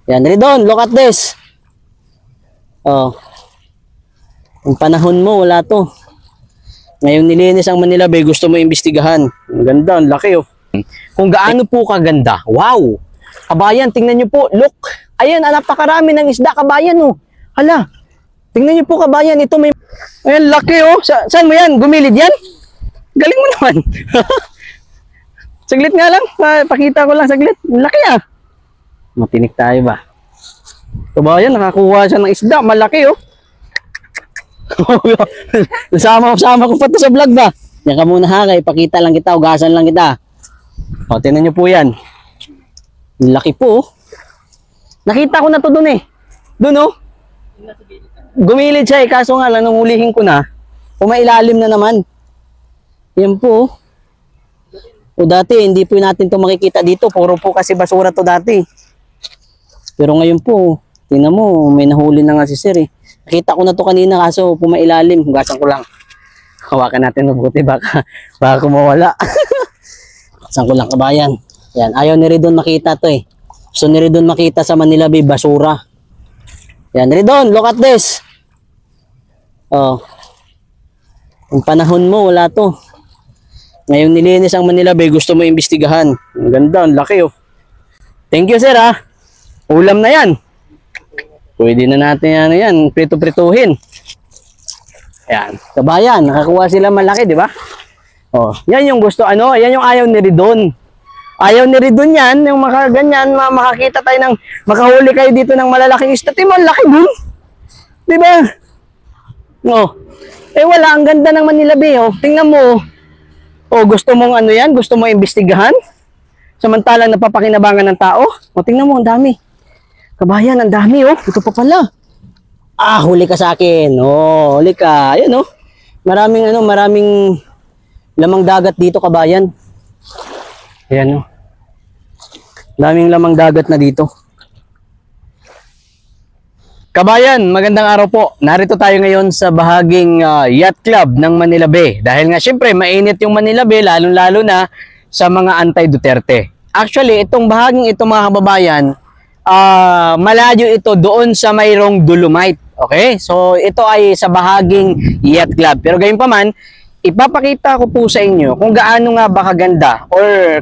Yan, Ridon, look at this. Oh. Ang panahon mo, wala to. Ngayong nilinis ang Manila Bay, gusto mo imbestigahan. Ang ganda, ang laki oh. Kung gaano po kaganda. Wow! Kabayan, tingnan nyo po. Look! Ayan, napakarami ng isda, kabayan oh. Hala! Tingnan nyo po kabayan, ito may... Ayan, laki oh. Saan mo yan? Gumilid yan? Galing mo naman. Saglit nga lang. Pakita ko lang saglit. Laki ah. Matinik tayo ba? Kabayan, nakakuha siya ng isda. Malaki oh. Sama ko pa to sa vlog ba? Yan ka muna ha, ipakita lang kita, ugasan lang kita. O, tingnan nyo po yan. Laki po oh. Nakita ko na to dun eh. Dun oh. Gumilid siya eh, kaso nga lang, nung hulihin ko na, umailalim na naman. Yan po oh. O dati, hindi po natin to makikita dito. Puro po kasi basura to dati. Pero ngayon po, tingnan mo, may nahuli na nga si sir eh. Nakita ko na to kanina kaso pumailalim. Hugasan ko lang. Hawakan natin mabuti baka kumawala. Hugasan ko lang kabayan. Yan, ayaw ni Ridon makita to eh. Gusto ni Ridon makita sa Manila Bay, basura. Yan, Ridon, look at this. Oh. Ang panahon mo, wala to. Ngayong nilinis ang Manila Bay, gusto mo imbestigahan. Ang ganda, ang laki oh. Thank you sir ha. Ulam na yan. Pwede na natin yan, prito-prituhin. Ayan, kabayan, nakakuha sila malaki, di ba? Oh, yan yung gusto, yan yung ayaw ni Ridon. Ayaw ni Ridon yan, yung makaganyan, makakita tayo ng, makahuli kayo dito ng malalaking isda. Tingnan, laki dun. Di ba? Oh, wala, ang ganda ng Manila Bay, oh. Tingnan mo, oh, gusto mong yan? Gusto mong imbestigahan? Samantalang napapakinabangan ng tao? Oh, tingnan mo, ang dami. Kabayan, ang dami oh. Ito pa pala. Ah, huli ka sa akin. Oh, huli ka. Ayun oh. Maraming lamang dagat dito, kabayan. Ayan oh. Daming lamang dagat na dito. Kabayan, magandang araw po. Narito tayo ngayon sa bahaging yacht club ng Manila Bay. Dahil nga syempre, mainit yung Manila Bay, lalong-lalo na sa mga anti-Duterte. Actually, itong bahaging ito mga kababayan, malayo ito doon sa mayroong Dolomite. Okay? So, ito ay sa bahaging yacht club. Pero gayon pa man, ipapakita ko po sa inyo kung gaano nga ba kaganda or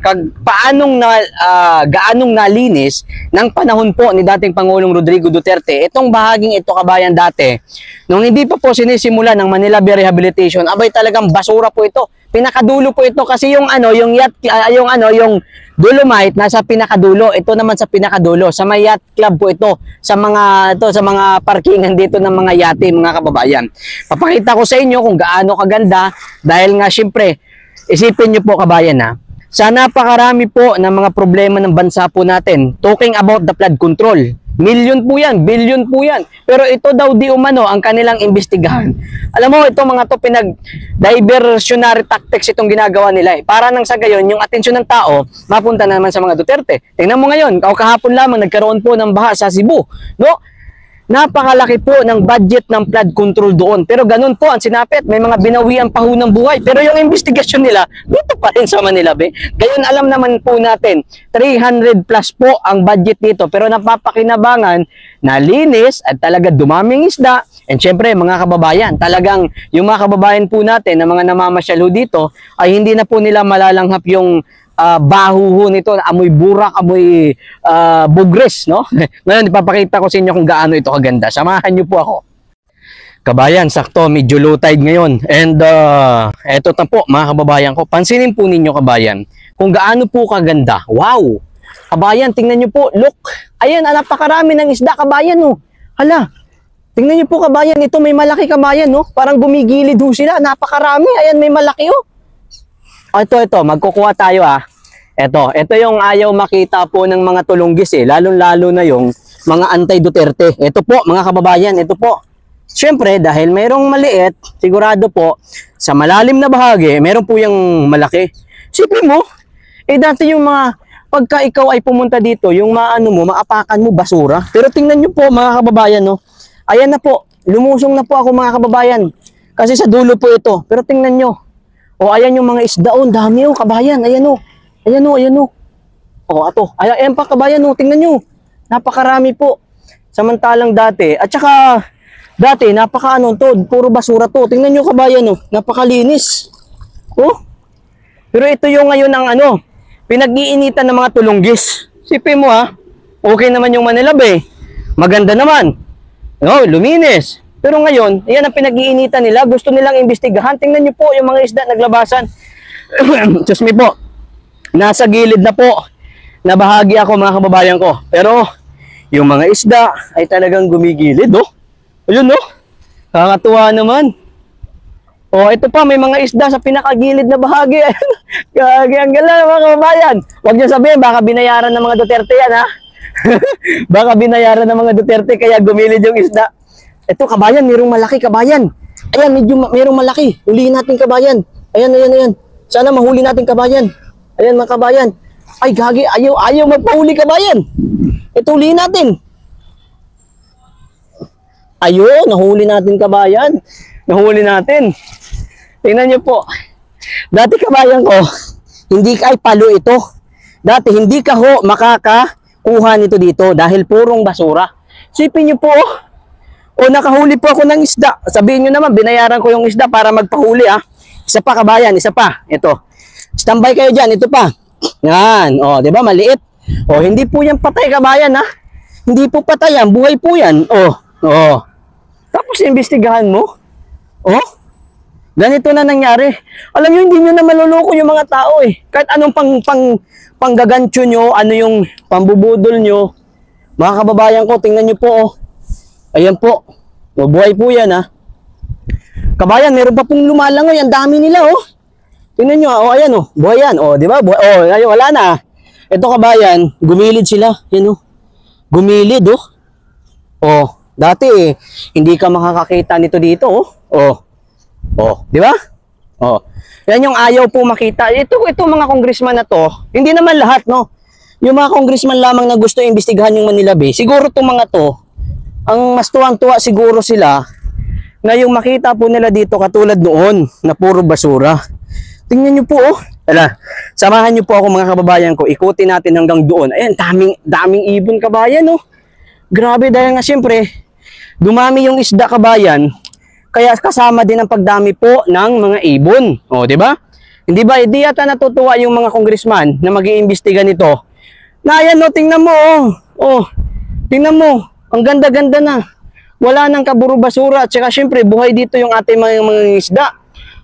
gaanong nalinis ng panahon po ni dating Pangulong Rodrigo Duterte. Itong bahaging ito, kabayan, dati, nung hindi pa po sinisimula ng Manila Bay Rehabilitation, abay talagang basura po ito. Pinakadulo po ito kasi yung yung Dolomite nasa pinakadulo. Ito naman sa pinakadulo. Sa may yacht club po ito. Sa mga parkingan dito ng mga yate, mga kababayan. Papakita ko sa inyo kung gaano kaganda dahil nga syempre, isipin niyo po kabayan ha, sa napakarami po ng mga problema ng bansa po natin, talking about the flood control. Milyon po yan, billion po yan. Pero ito daw di umano ang kanilang imbestigahan. Alam mo, ito mga to diversionary tactics itong ginagawa nila eh. Para nang sa gayon, yung atensyon ng tao, mapunta na naman sa mga Duterte. Tingnan mo ngayon, kahapon lamang nagkaroon po ng baha sa Cebu. No? Napakalaki po ng budget ng flood control doon. Pero ganun po ang sinapit. May mga binawian pa ho ng buhay. Pero yung investigasyon nila, dito pa rin sa Manila Bay. Gayon alam naman po natin, 300 plus po ang budget dito. Pero napapakinabangan, nalinis at talaga dumaming isda. And syempre mga kababayan, talagang yung mga kababayan po natin na mga namamasyal ho dito, ay hindi na po nila malalanghap yung baho nito, amoy burak, amoy bugres, no? Ngayon, ipapakita ko sa inyo kung gaano ito kaganda. Samahan niyo po ako. Kabayan, sakto, medyo low tide ngayon. And eto na po, mga kababayan ko. Pansinin po ninyo, kabayan, kung gaano po kaganda. Wow! Kabayan, tingnan niyo po. Look! Ayan, napakarami ng isda, kabayan, no? Hala! Tingnan niyo po, kabayan, ito may malaki, kabayan, no? Parang gumigilid ho sila. Napakarami. Ayan, may malaki, oh. Ito, magkukuha tayo Ito yung ayaw makita po ng mga tulunggis eh, lalong-lalo na yung mga anti-Duterte. Ito po, mga kababayan, ito po. Siyempre, dahil mayroong maliit, sigurado po, sa malalim na bahagi, mayroon po yung malaki. Sipin mo, dati yung mga, pagka ikaw ay pumunta dito, yung maapakan mo, basura. Pero tingnan nyo po, mga kababayan, no? Ayan na po, lumusong na po ako, mga kababayan. Kasi sa dulo po ito. Pero tingnan nyo. O, ayan yung mga isda, dami kabayan, ayan o. Ayan o. O, ato. Ayan pa, kabayan o, tingnan nyo. Napakarami po. Samantalang dati, at saka dati, napaka-ano to, puro basura to. Tingnan nyo kabayan, oh, napakalinis. Oh. Pero ito yung ngayon ang ano, pinag-iinitan ng mga tulunggis. Sipin mo ha, okay naman yung Manila Bay. Maganda naman. No, luminis. Pero ngayon, yan ang pinag-iinitan nila. Gusto nilang imbestigahan. Tingnan nyo po yung mga isda naglabasan. Diyos me po. Nasa gilid na po. Nabahagi ako mga kababayan ko. Pero, yung mga isda ay talagang gumigilid, oh. Ayun, oh. Kakatuwa naman. Oh, ito pa, may mga isda sa pinakagilid na bahagi. Gagi, ang gala mga kababayan. Huwag niyo sabihin, baka binayaran ng mga Duterte yan, ha? Baka binayaran ng mga Duterte kaya gumilid yung isda. Ito, kabayan, mayroong malaki, kabayan. Ayan, mayroong malaki. Huliin natin, kabayan. Ayan, ayan, ayan. Sana mahuli natin, kabayan. Ayan, mga kabayan. Ay, gagi, ayaw magpahuli, kabayan. Ito, huliin natin. Ayun, nahuli natin, kabayan. Nahuli natin. Tingnan nyo po. Dati, kabayan ko, hindi ka ay palo ito. Dati, hindi ka ho makakakuha nito dito dahil purong basura. Sipin nyo po, o nakahuli po ako ng isda. Sabihin nyo naman, binayaran ko yung isda para magpahuli, ah. Isa pa, kabayan, isa pa. Ito. Standby kayo dyan, ito pa. Yan, o, di ba, maliit. O, hindi po yan patay, kabayan, ha. Hindi po patay yan, buhay po yan. O. Tapos, imbestigahan mo. O, ganito na nangyari. Alam nyo, hindi nyo na maluloko yung mga tao, eh. Kahit anong panggagantyo nyo, ano yung pambubudol nyo. Mga kababayan ko, tingnan nyo po, oh. Ayan po. O, buhay po yan, ha. Kabayan, meron pa pong lumalangoy. Ang dami nila, oh. Tingnan nyo, oh, ayan, oh. Buhay yan, oh, di ba? Oh, ayun, wala na. Ito, kabayan, gumilid sila. Yan, oh. Gumilid, oh. Oh, dati, hindi ka makakakita nito dito, oh. Oh, di ba? Oh. Yan yung ayaw po makita. Ito mga congressman na to, hindi naman lahat, no. Yung mga congressman lamang na gusto imbestigahan yung Manila Bay, siguro itong mga to, ang mas tuwang-tuwa siguro sila na yung makita po nila dito katulad noon na puro basura. Tingnan nyo po, oh. Ala, samahan nyo po ako mga kababayan ko. Ikutin natin hanggang doon. Ayan, daming ibon, kabayan, oh. Grabe, dahil nga siyempre, dumami yung isda, kabayan. Kaya kasama din ang pagdami po ng mga ibon. O, di ba? Hindi ba, hindi yata natutuwa yung mga congressman na mag-iimbestiga nito. Na ayan, oh, tingnan mo, oh. Oh, tingnan mo. Ang ganda-ganda na. Wala nang kaburo basura. At saka siyempre, buhay dito yung ating mga isda.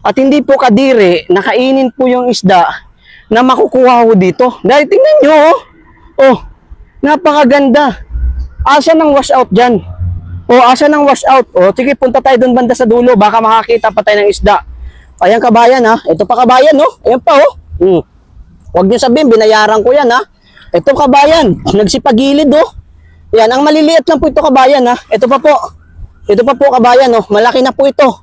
At hindi po kadiri, nakainin po yung isda na makukuha ko dito. Dahil tingnan nyo, oh. Oh, napakaganda. Asa ng washout dyan? O, asa ng washout? O, sige, punta tayo doon banda sa dulo. Baka makakita pa tayo ng isda. Ayan, kabayan, ha? Ito pa, kabayan, no? Ayan pa, oh. Huwag nyo sabihin, binayaran ko yan, ha? Ito, kabayan, nagsipagilid, oh. Yan, ang maliliit lang po ito, kabayan, ha? Ito pa po. Ito pa po, kabayan, oh. Malaki na po ito.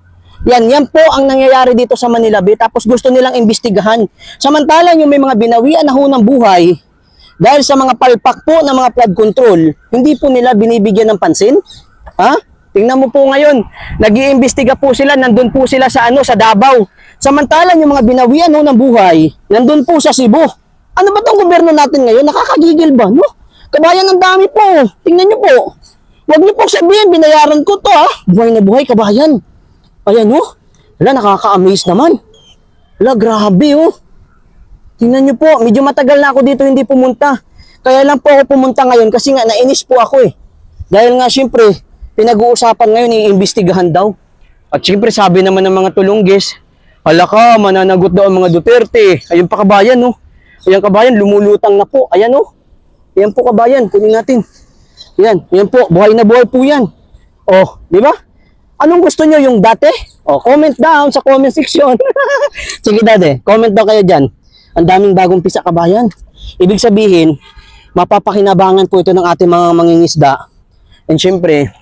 Yan po ang nangyayari dito sa Manila Bay. Tapos gusto nilang imbestigahan. Samantalang yung may mga binawian na ho ng buhay, dahil sa mga palpak po ng mga flood control, hindi po nila binibigyan ng pansin. Ha? Tingnan mo po ngayon, nag-iimbestiga po sila, nandun po sila sa sa Davao. Samantalang yung mga binawian ho ng buhay, nandun po sa Cebu. Ano ba tong gobyerno natin ngayon? Nakakagigil ba, no? Kabayan, ang dami po. Tingnan nyo po. Huwag nyo po sabihin, binayaran ko to, ha? Buhay na buhay, kabayan. Ayan, oh. Wala, nakaka-amaze naman. Wala, grabe, oh. Tingnan nyo po, medyo matagal na ako dito hindi pumunta. Kaya lang po ako pumunta ngayon kasi nga nainis po ako, eh. Dahil nga, syempre, pinag-uusapan ngayon, iimbestigahan daw. At syempre, sabi naman ng mga tulunggis, hala ka, mananagot daw ang mga Duterte. Ayun pa, kabayan, oh. Ayan, kabayan, lumulutang na po. Ayan, oh. Ayan po, kabayan, kunin natin. Yan po, buhay na buhay po yan. Oh, di ba? Anong gusto nyo, yung dati? O, comment down sa comment section. Sige, dati, comment daw kayo dyan. Ang daming bagong pisa, kabayan. Ibig sabihin, mapapakinabangan po ito ng ating mga mangingisda. And syempre,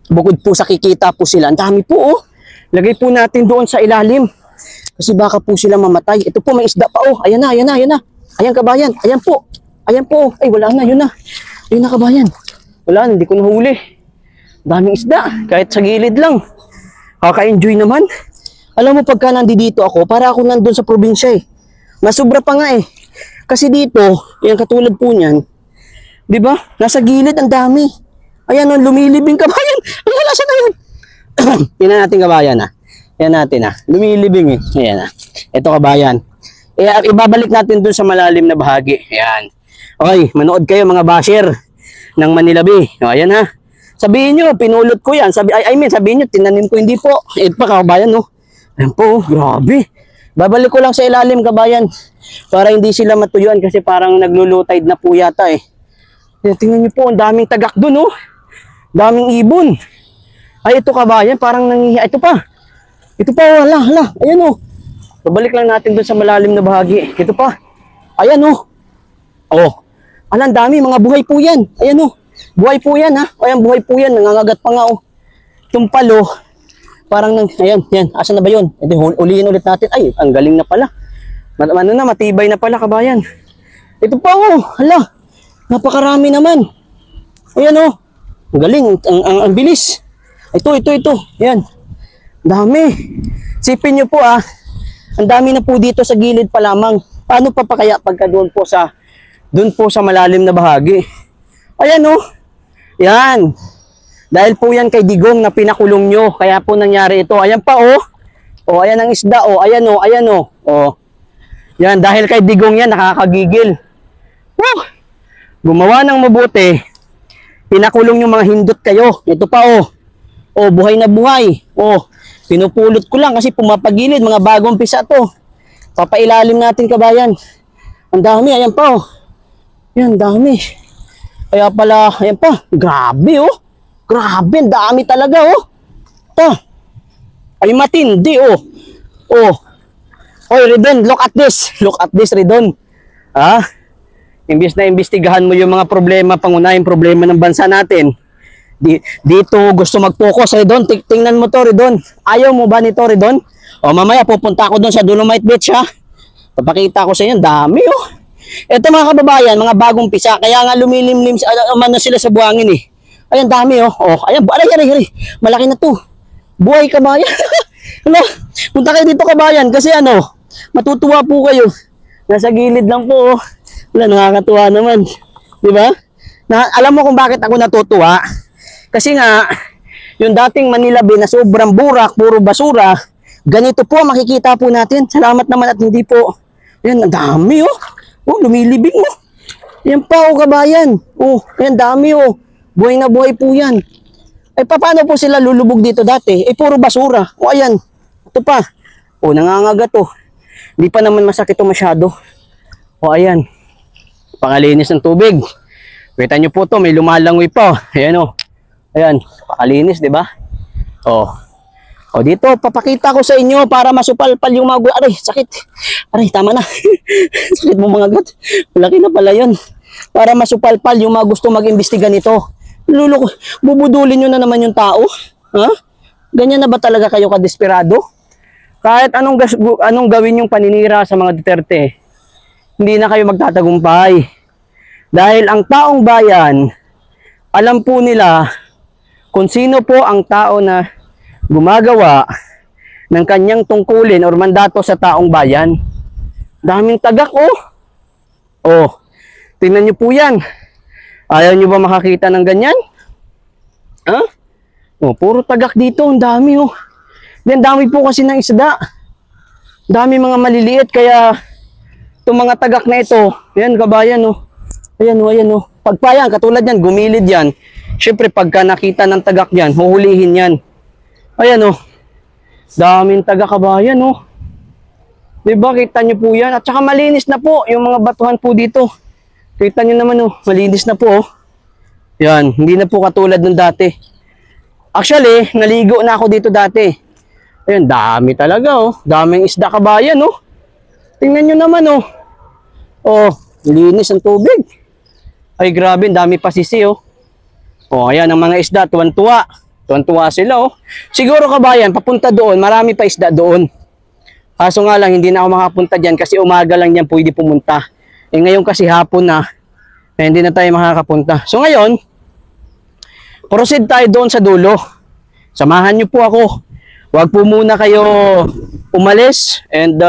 bukod po sa kikita po sila, ang dami po, oh. Lagay po natin doon sa ilalim. Kasi baka po sila mamatay. Ito po, may isda pa, oh. Ayan na. Ayan, kabayan. Ayan po. Ay, wala na, yun na. Ayun na, kabayan. Wala na, hindi ko nahuli. Daming isda, kahit sa gilid lang. Kaka-enjoy naman. Alam mo, pagka nandito ako, para ako nandun sa probinsya, eh. Masubra pa nga, eh. Kasi dito, yung katulad po niyan, Di ba? Nasa gilid, ang dami. Ayan, oh, lumilibing kabayan. Ang halasa na yun. Tingnan natin kabayan, ah. Ayan natin, ah. Lumilibing, eh. Ayan, ah. Ito kabayan. Ibabalik natin dun sa malalim na bahagi. Ayan. Okay, manood kayo mga basher ng Manila Bay. O, ayan ha. Sabihin nyo, pinulot ko yan. Sabihin nyo, tinanim ko. Hindi po. Ito pa kabayan, no. Ayan po, grabe. Babalik ko lang sa ilalim kabayan. Para hindi sila matuyuan kasi parang naglulutide na po yata eh. Tingnan nyo po, ang daming tagak dun, oh. Daming ibon. Ay, ito kabayan, parang nangihi. Ito pa. Ito pa, hala. Ayan, oh. Babalik lang natin dun sa malalim na bahagi. Ito pa. Ayan, oh. Oh. Alang dami, mga buhay po yan. Ayan, oh. Buhay po yan, ha. Ayan, buhay po yan. Nangangagat pa nga, oh. Itong palo. Parang, ayan, yan. Asan na ba yun? Ito, ulihin ulit natin. Ay, ang galing na pala. Ano na, matibay na pala, kabayan. Ito pa, oh. Hala. Napakarami naman. Ayan, oh. Ang galing. Ang bilis. Ito. Ayan. Dami. Sipin nyo po, ah. Ang dami na po dito sa gilid pa lamang. Paano pa kaya pagka doon po sa malalim na bahagi? Ayan, oh. Yan. Dahil po yan kay Digong na pinakulong nyo. Kaya po nangyari ito. Ayan pa, oh. Oh, ayan ang isda, oh. Ayan, oh. Ayan, oh. Oh. Yan, dahil kay Digong yan, nakakagigil. Woo! Gumawa ng mabuti. Pinakulong yung mga hindot kayo. Ito pa, oh. Oh, buhay na buhay. Oh. Pinupulot ko lang kasi pumapagilid. Mga bagong pisa to. Papailalim natin kabayan. Ang dami. Ayan pa, oh. Yan, dami. Kaya pala, ayan pa. Grabe, oh. Grabe, ang dami talaga, oh. Ito. Ay, matindi, oh. Oh. Oy, Redon, look at this. Look at this, Redon. Ah, imbis na imbestigahan mo yung mga problema, pangunahing problema ng bansa natin. Dito gusto mag-focus, Redon. Tingnan mo to, Redon. Ayaw mo ba nito, Redon? O, mamaya pupunta ako doon sa Dolomite Beach, ha. Papakita ko sa inyo, dami, oh. Ito mga kababayan, mga bagong pisa. Kaya nga lumilimlim na sila sa buhangin, eh. Ayan, dami, oh. Oh, ayan, aray. Malaki na to. Buhay kabayan. Ano? Punta kayo dito kabayan kasi ano, matutuwa po kayo. Nasa gilid lang po, oh. Wala, nakakatuwa naman. Di ba? Alam mo kung bakit ako natutuwa? Kasi nga, yung dating Manila Bay na sobrang burak, puro basura, ganito po makikita po natin. Salamat naman at hindi po. Ayan, ang dami, oh. Oh, lumilibing, oh. Yan pa, oh, kabayan. Oh, ayan, dami, oh. Buhay na buhay po yan. Eh, paano po sila lulubog dito dati? Eh, puro basura. O, ayan. Ito pa. O, nangangagat, oh. Hindi pa naman masakit ito masyado. O, ayan. Pangalinis ng tubig. Kita nyo po to, may lumalangoy pa. Ayan, oh. Ayan. Pakalinis, di ba? O. O, dito, papakita ko sa inyo para masupalpal yung mga... Aray, sakit. Aray, tama na. Sakit mo mga gat. Malaki na pala yun. Para masupalpal yung mga gusto mag-imbestiga nito. Luloko, bubudulin nyo na naman yung tao. Ha? Ganyan na ba talaga kayo kadesperado? Kahit anong gawin yung paninira sa mga Duterte, hindi na kayo magtatagumpay. Dahil ang taong bayan, alam po nila kung sino po ang tao na gumagawa ng kanyang tungkulin or mandato sa taong bayan. Daming tagak, oh. Oh, tingnan nyo po yan. Ayaw nyo ba makakita ng ganyan? Ha? Oh, puro tagak dito. Ang dami, oh. Ang dami po kasi ng isda. Dami mga maliliit. Kaya, itong mga tagak na ito, yan, kabayan, oh. Ayan, oh, ayan, oh. Pagpayan, katulad yan, gumilid yan. Siyempre, pagka nakita ng tagak yan, huhulihin yan. Ayan, oh. Daming tagak, kabayan, oh. Diba, kita nyo po yan. At saka malinis na po yung mga batuhan po dito. Kita nyo naman, oh, malinis na po, oh. Yan, hindi na po katulad ng dati. Actually, naligo na ako dito dati. Ayan, dami talaga, oh. Daming isda kabayan, oh. Tingnan nyo naman, oh. Oh, linis ang tubig. Ay, grabe, dami pa sisi, oh. Oh, ayan, ang mga isda, tuwan-tuwa. Tuwan-tuwa sila, oh. Siguro kabayan, papunta doon, marami pa isda doon. Kaso nga lang, hindi na ako makapunta dyan kasi umaga lang yan pwede pumunta. Eh ngayon kasi hapon na, hindi na tayo makakapunta. So ngayon, proceed tayo doon sa dulo. Samahan nyo po ako. Huwag po muna kayo umalis. And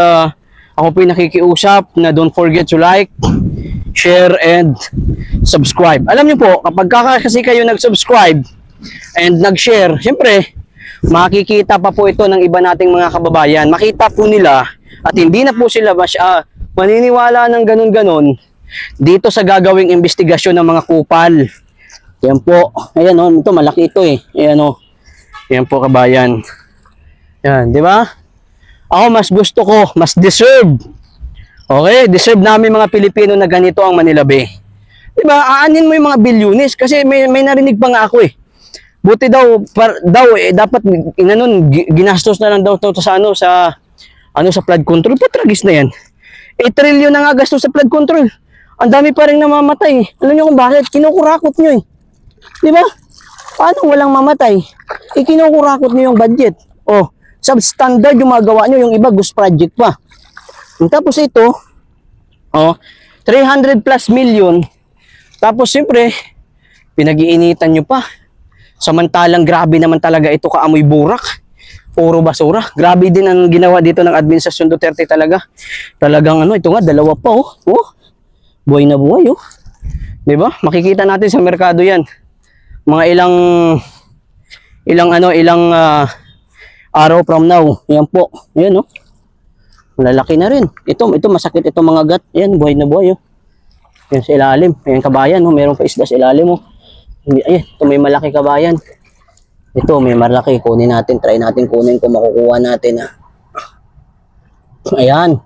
ako po yung nakikiusap na don't forget to like, share, and subscribe. Alam niyo po, kapag kasi kayo nag-subscribe and nag-share, syempre, makikita pa po ito ng iba nating mga kababayan. Makita po nila at hindi na po sila maniniwala ng ganun-ganon dito sa gagawing investigasyon ng mga kupal. Yan po. Ayan o, ito malaki ito eh. Ayan o. Yan po kabayan. Yan, di ba? Ako mas gusto ko, mas deserve. Okay, deserve namin mga Pilipino na ganito ang Manila Bay. Di ba? Aanin mo yung mga bilyones kasi may narinig pa nga ako eh. Buti daw dapat ginastos na lang daw to sa flood control. Patragis na yan. 8 trillion na nga gastos sa flood control. Ang dami pa rin namamatay. Alam niyo kung bakit? Kinukurakot niyo eh. Di ba? Paano walang mamatay? Kinukurakot niyo yung budget. Oh, substandard yung magawa niyo, yung iba ghost project pa. Tapos ito, oh, 300 plus million. Tapos siyempre, pinag-iinitan niyo pa. Samantalang grabe naman talaga ito kaamoy burak. Puro basura. Grabe din ang ginawa dito ng Administrasyon Duterte talaga. Talagang ito nga, dalawa pa oh. Oh. Buhay na buhay oh. 'Di ba? Makikita natin sa merkado 'yan. Mga ilang araw from now. Yan po. Ayun oh. Malalaki na rin. Ito masakit ito mga gat. Ayan, buhay na buhay oh. Yan sa ilalim. Ayan kabayan oh, meron pa isda sa ilalim oh. Ayan, ito may malaki kabayan. Ito may malaki, kunin natin, try natin kunin kung makukuha natin ah. Ayan.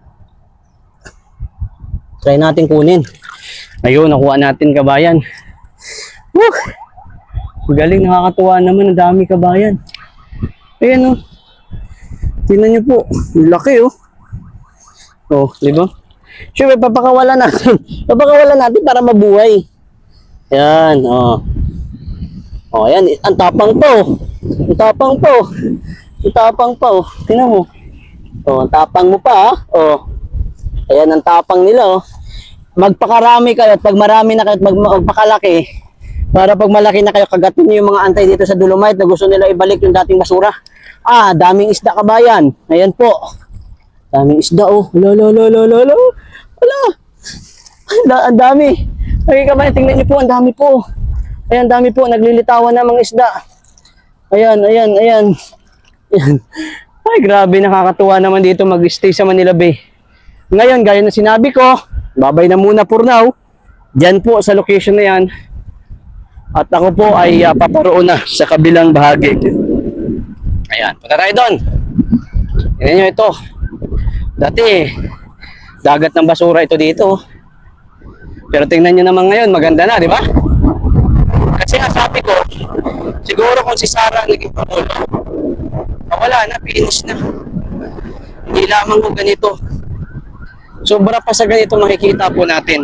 Try natin kunin. Ayun, nakuha natin kabayan. Woo! Galing, nakakatuwa naman, ang dami kabayan. Ayan oh. Tingnan niyo po, laki oh. Oh, di ba? Sure, papakawalan natin. Papakawalan natin para mabuhay. Ayan, oh. Oh, ayan, ang tapang pa oh. Ang tapang pa oh. Ang tapang pa oh. Tingnan mo. Oh, ang tapang mo pa ah. Oh. Ayan ang tapang nila oh. Magpakarami kayo at pag marami na kayo at magpakalaki para pag malaki na kayo kagatin niyo yung mga antay dito sa Dolomite na gusto nila ibalik yung dating basura. Ah, daming isda kabayan. Ayan po. Daming isda oh. Wala. Ang dami. Okay kabayan, tingnan niyo po, ang dami po. Ayan, dami po, naglilitawan na mga isda. Ayan. Ayan. Ay, grabe, nakakatuwa naman dito mag-stay sa Manila Bay. Ngayon, gaya na sinabi ko, babay na muna for now. Diyan po sa location na yan. At ako po ay paparoon na sa kabilang bahagi. Ayan, punta tayo doon. Tingnan nyo ito. Dati, dagat ng basura ito dito. Pero tingnan nyo naman ngayon, maganda na, di ba? Kasi nga sabi ko, siguro kung si Sara naging pangulo, wala na, finish na. Hindi lamang ko ganito. Sobra pa sa ganito makikita po natin.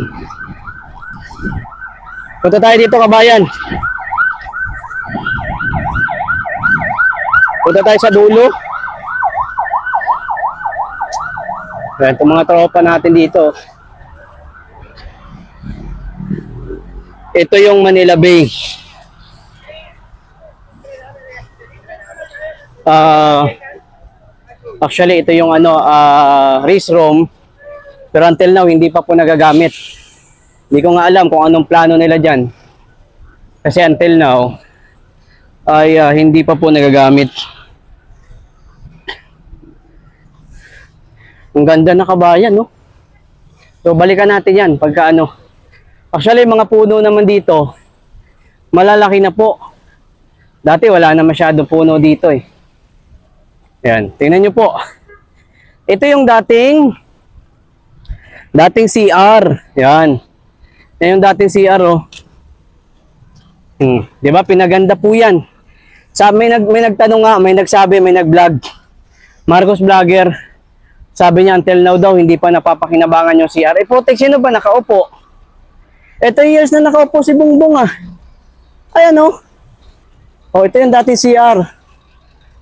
Punta tayo dito kabayan. Punta tayo sa dulo. Ayan, itong mga tropa natin dito. Ito yung Manila Bay. Actually, ito yung race room. Pero until now, hindi pa po nagagamit. Hindi ko nga alam kung anong plano nila dyan. Kasi until now, ay hindi pa po nagagamit. Ang ganda na kabayan, no? So, balikan natin yan pagka Actually, mga puno naman dito, malalaki na po. Dati wala na masyado puno dito eh. Ayan, tingnan nyo po. Ito yung dating CR. Ayan. Yan yung dating CR oh. Di ba? Pinaganda po yan. May nagtanong nga, may nagsabi, may nag-vlog. Marcos Vlogger. Sabi niya, until now daw, hindi pa napapakinabangan yung CR. Putik, sino ba nakaupo? Ito years na nakaupo si Bongbong ah. Ayan oh. Oh, ito yung dating CR.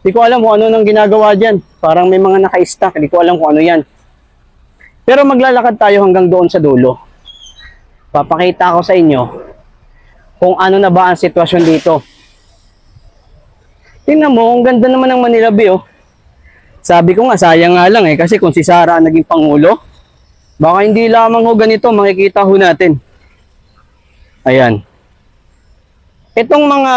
Hindi ko alam kung ano nang ginagawa dyan. Parang may mga naka-stack. Hindi ko alam kung ano yan. Pero maglalakad tayo hanggang doon sa dulo. Papakita ko sa inyo kung ano na ba ang sitwasyon dito. Tingnan mo, ang ganda naman ng Manila Bay oh. Sabi ko nga, sayang nga lang eh. Kasi kung si Sara ang naging pangulo, Baka hindi lamang ho ganito, makikita ho natin. Ayan. Itong mga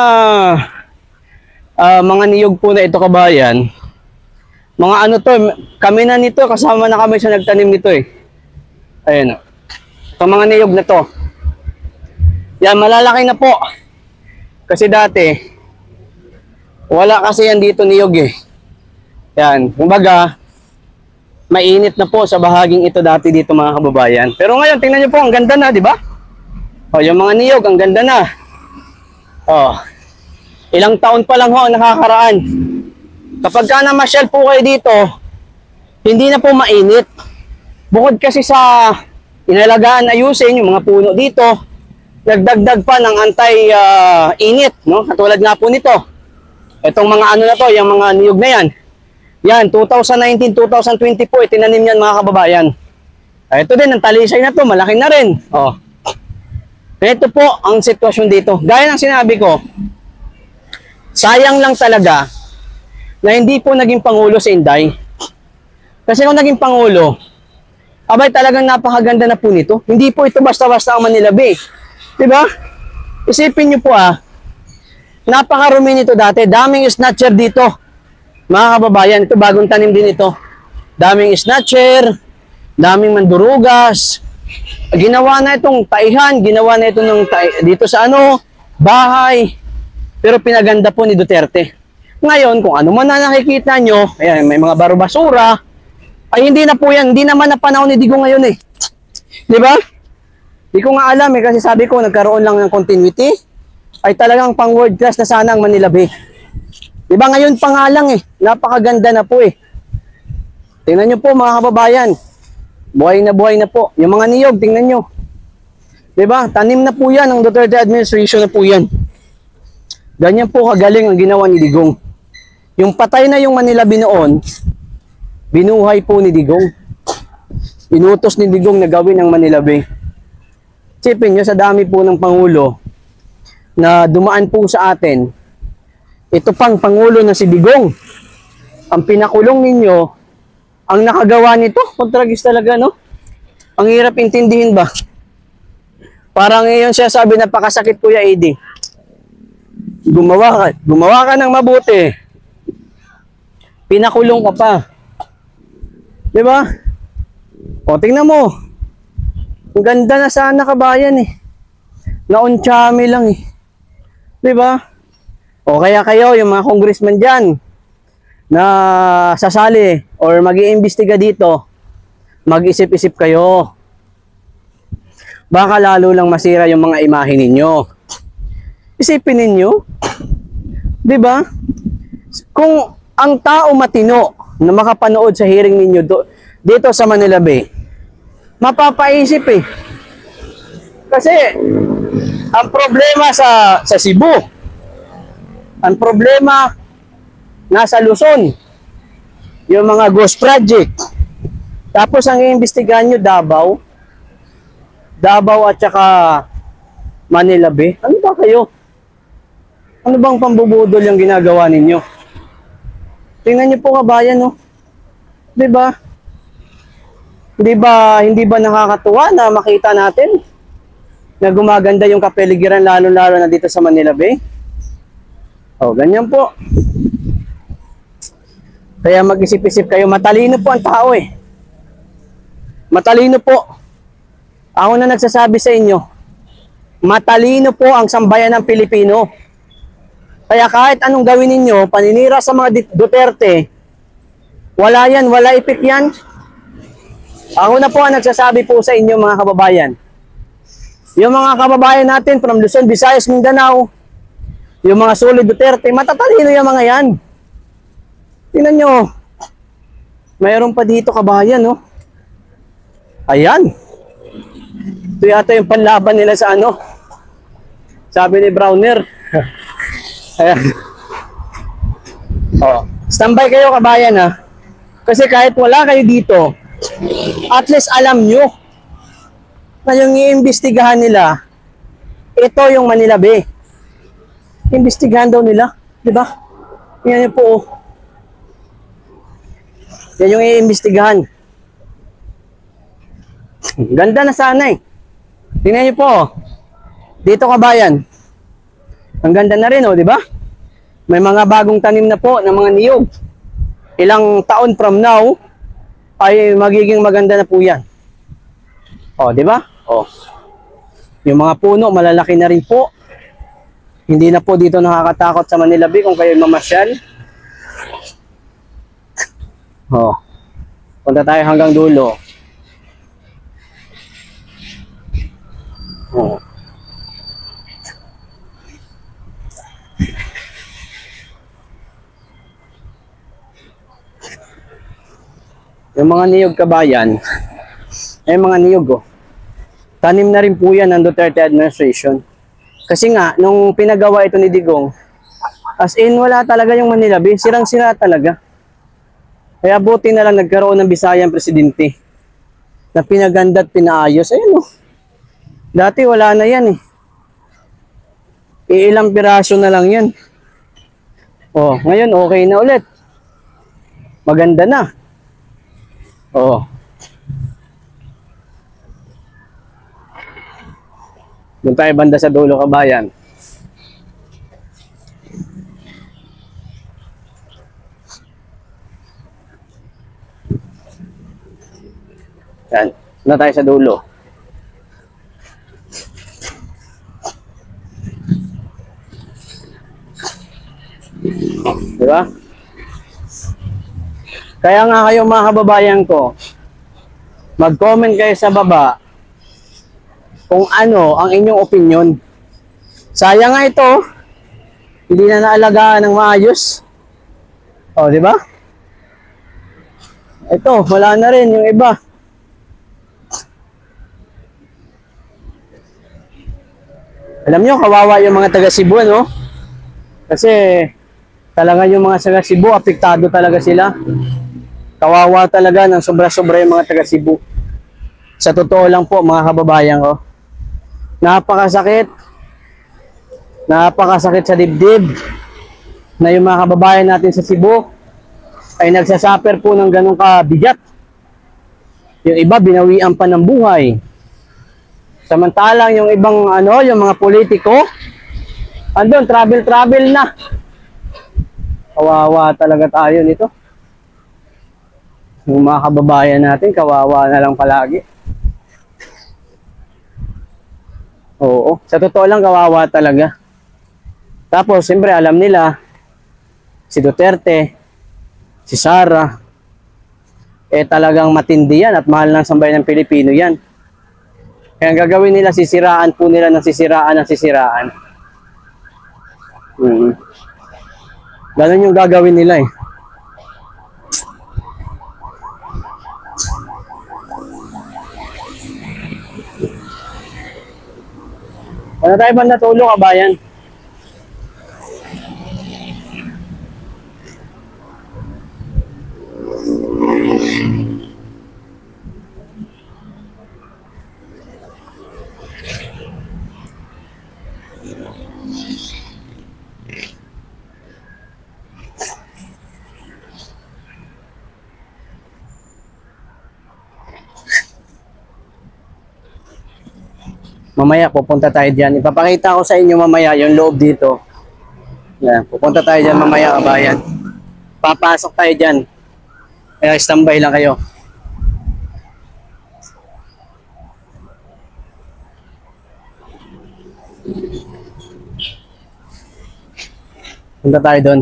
niyog po na ito kabayan, mga ano to, kami na nito, kasama na kami sa nagtanim nito eh. Ayan o. Itong mga niyog na to. Yan, malalaki na po. Kasi dati, wala kasi yan dito niyog eh. Yan, kumbaga, mainit na po sa bahaging ito dati dito mga kababayan. Pero ngayon, tingnan nyo po, ang ganda na, di ba? O, yung mga niyog, ang ganda na. O, ilang taon pa lang ho ang nakakaraan. Kapag ka namasyal po kayo dito, hindi na po mainit. Bukod kasi sa inalagaan ayusin yung mga puno dito, nagdagdag pa ng anti-init, no? Katulad nga po nito. Itong mga ano na to, yung mga niyog na yan. Yan, 2019, 2020 po, itinanim yan mga kababayan. Ito din, ang talisay na to, malaki na rin. Oh. Ito po ang sitwasyon dito. Gaya ng sinabi ko, sayang lang talaga na hindi po naging Pangulo si Inday. Kasi kung naging Pangulo, abay talagang napakaganda na po nito. Hindi po ito basta-basta ang Manila Bay. Diba? Isipin nyo po napakarumi nito dati. Daming snatcher dito. Mga kababayan, ito bagong tanim din ito. Daming snatcher, daming mandurugas. Ginawa na itong taihan, ginawa na ito dito sa bahay. Pero pinaganda po ni Duterte. Ngayon, kung ano man na nakikita nyo, ayan, may mga baro-basura, ay hindi na po yan, hindi naman na panahon ni Digong ngayon eh. Di ba? Di ko nga alam kasi sabi ko, nagkaroon lang ng continuity, ay talagang pang world class na sana ang Manila Bay. Di ba ngayon pa nga lang napakaganda na po eh. Tingnan nyo po mga kababayan, buhay na po. Yung mga niyog, tingnan nyo. Di ba? Tanim na po yan, ang Duterte administration na po yan. Ganyan po kagaling ang ginawa ni Digong. Yung patay na yung Manila Bay noon, binuhay po ni Digong. Inutos ni Digong na gawin ang Manila Bay. Sipin nyo, sa dami po ng Pangulo na dumaan po sa atin, ito pang Pangulo na si Digong. Ang pinakulong ninyo, ang nakagawa nito, kontragis talaga, no? Ang hirap intindihin ba? Parang ngayon siya sabi, napakasakit Kuya Eddie. Gumawa ka ng mabuti. Pinakulong ka pa. Di ba? O, tingnan mo. Ang ganda na sana kabayan eh. Naunchami lang eh. Di ba? O kaya kayo, yung mga congressman dyan, na sasali or mag-iimbestiga dito, mag-isip-isip kayo. Baka lalo lang masira yung mga imahe ninyo. Isipin ninyo, di ba? Kung ang tao matino na makapanood sa hearing ninyo dito sa Manila Bay, mapapaisip eh. Kasi ang problema sa Cebu, ang problema nasa Luzon, yung mga ghost project. Tapos ang iimbestigahan nyo, Davao at saka Manila Bay. Ano ba kayo? Ano bang pambubudol yung ginagawa ninyo? Tingnan nyo po kabayan, no? Diba? Hindi ba nakakatuwa na makita natin na gumaganda yung kapeligiran lalo-lalo na dito sa Manila Bay? O, ganyan po. Kaya mag-isip-isip kayo. Matalino po ang tao eh. Matalino po. Ako na nagsasabi sa inyo, matalino po ang sambayan ng Pilipino. Kaya kahit anong gawin ninyo, paninira sa mga Duterte, wala yan, wala ipik yan. Ako na po ang nagsasabi po sa inyo mga kababayan. Yung mga kababayan natin from Luzon, Visayas, Mindanao, yung mga solid Duterte, matatalino yung mga yan. Tingnan nyo. Mayroon pa dito kabayan, no? Ayan. Ito yata yung panlaban nila sa sabi ni Browner. Ayan. Oh, standby kayo kabayan ha. Kasi kahit wala kayo dito, at least alam nyo na yung iimbestigahan nila, ito yung Manila Bay. Imbestigahan daw nila, di ba? Yan yun po. Yan yung iimbestigahan. Ganda na sana eh. Tingnan niyo po. Oh. Dito kabayan. Ang ganda na rin, oh, di ba? May mga bagong tanim na po ng mga niyog. Ilang taon from now ay magiging maganda na po 'yan. Oh, di ba? Oh. Yung mga puno malalaki na rin po. Hindi na po dito nakakatakot sa Manila Bay kung kayo mamasyal. Oh. Punta tayo hanggang dulo. Oh. Yung mga niyog kabayan, ay mga niyog oh. Tanim na rin po yan ng Duterte administration. Kasi nga, nung pinagawa ito ni Digong, as in wala talaga yung Manila Bay, sirang-sira talaga. Kaya buti na lang nagkaroon ng Bisayang presidente na pinaganda at pinaayos. Ayun oh. Dati wala na yan eh. Iilang piraso na lang yan. Oh, ngayon okay na ulit. Maganda na. Oh. Doon tayo banda sa dulo kabayan. Yan. Doon tayo sa dulo. Diba? Kaya nga kayo mga kababayan ko, mag-comment kayo sa baba kung ano ang inyong opinion. Sayang nga ito, hindi na naalagaan ng maayos. O, di ba? Ito, wala na rin yung iba. Alam nyo, kawawa yung mga taga Cebu, no? Kasi talaga yung mga taga Cebu, apektado talaga sila. Kawawa talaga ng sobra-sobra yung mga taga Cebu. Sa totoo lang po, mga kababayan ko. Napakasakit. Napakasakit sa dibdib na yung mga kababayan natin sa Cebu ay nagsasuffer po ng ganong kabigat. Yung iba, binawian pa ng buhay. Samantalang yung ibang, yung mga politiko, andun, travel na. Kawawa talaga tayo nito. Yung mga kababayan natin, kawawa na lang palagi. Oo, sa totoo lang kawawa talaga. Tapos, siyempre, alam nila, si Duterte, si Sara, talagang matindi yan at mahal ng sambayan ng Pilipino yan. Kaya ang gagawin nila, sisiraan po nila ng sisiraan. Ganun yung gagawin nila eh. Ano tayo ba natulog, kabayan? Mamaya pupunta tayo diyan. Ipapakita ko sa inyo mamaya yung loob dito. Yan, pupunta tayo diyan mamaya, kabayan. Papasok tayo diyan. Kaya standby lang kayo. Punta tayo doon.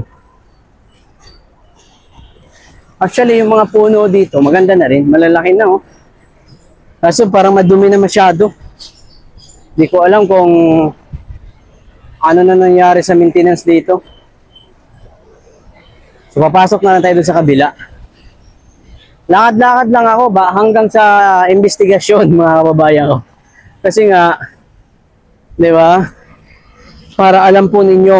Actually, yung mga puno dito, maganda na rin. Malalaki na oh. Kaso parang madumi na masyado. Hindi ko alam kung ano na nangyari sa maintenance dito. So, papasok na lang tayo doon sa kabila. Lakad-lakad lang ako ba hanggang sa investigasyon, mga kababayan ko. Kasi nga, di ba? Para alam po ninyo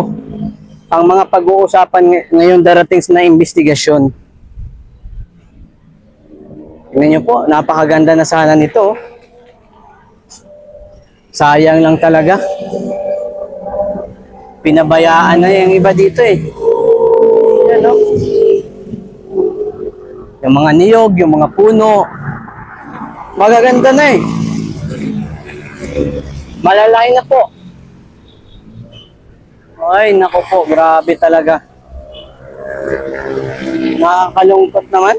ang mga pag-uusapan ngayon darating na investigasyon. Tingnan nyo po, napakaganda na sana nito. Sayang lang talaga. Pinabayaan na yung iba dito eh. Yan o. Yung mga niyog, yung mga puno. Magaganda na eh. Malalaki na po. Ay, naku po, grabe talaga. Nakakalungkot naman.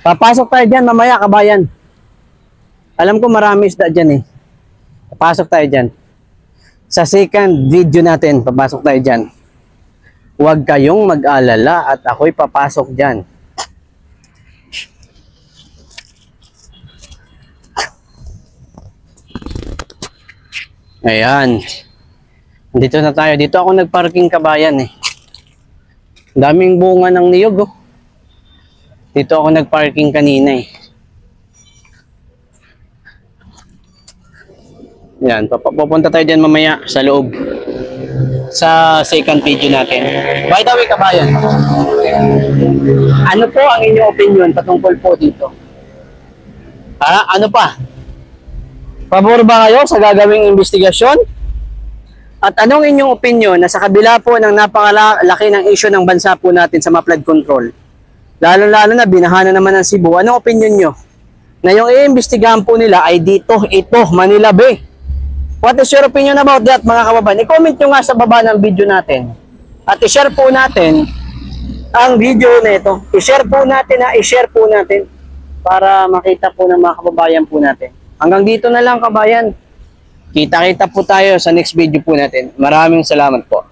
Papasok tayo dyan mamaya, kabayan. Alam ko marami isda dyan eh. Papasok tayo dyan. Sa second video natin, papasok tayo dyan. Huwag kayong mag-alala at ako'y papasok dyan. Ayan. Dito na tayo. Dito ako nagparking, kabayan eh. Daming bunga ng niyog oh. Dito ako nagparking kanina eh. Yan, pupunta tayo dyan mamaya sa loob. Sa second video natin. By the way, kabayan, ano po ang inyong opinion patungkol po dito? Ha? Ano pa? Pabor ba kayo sa gagawing investigasyon? At anong inyong opinion na sa kabila po ng napakalaki ng issue ng bansa po natin sa mga flood control, lalo-lalo na binahanan naman ng Cebu, anong opinion nyo? Na yung iimbestigahan po nila ay dito, ito, Manila Bay. What is your opinion about that, mga kababayan? I-comment nyo nga sa baba ng video natin. At i-share po natin ang video na ito. I-share po natin para makita po ng mga kababayan po natin. Hanggang dito na lang, kabayan. Kita-kita po tayo sa next video po natin. Maraming salamat po.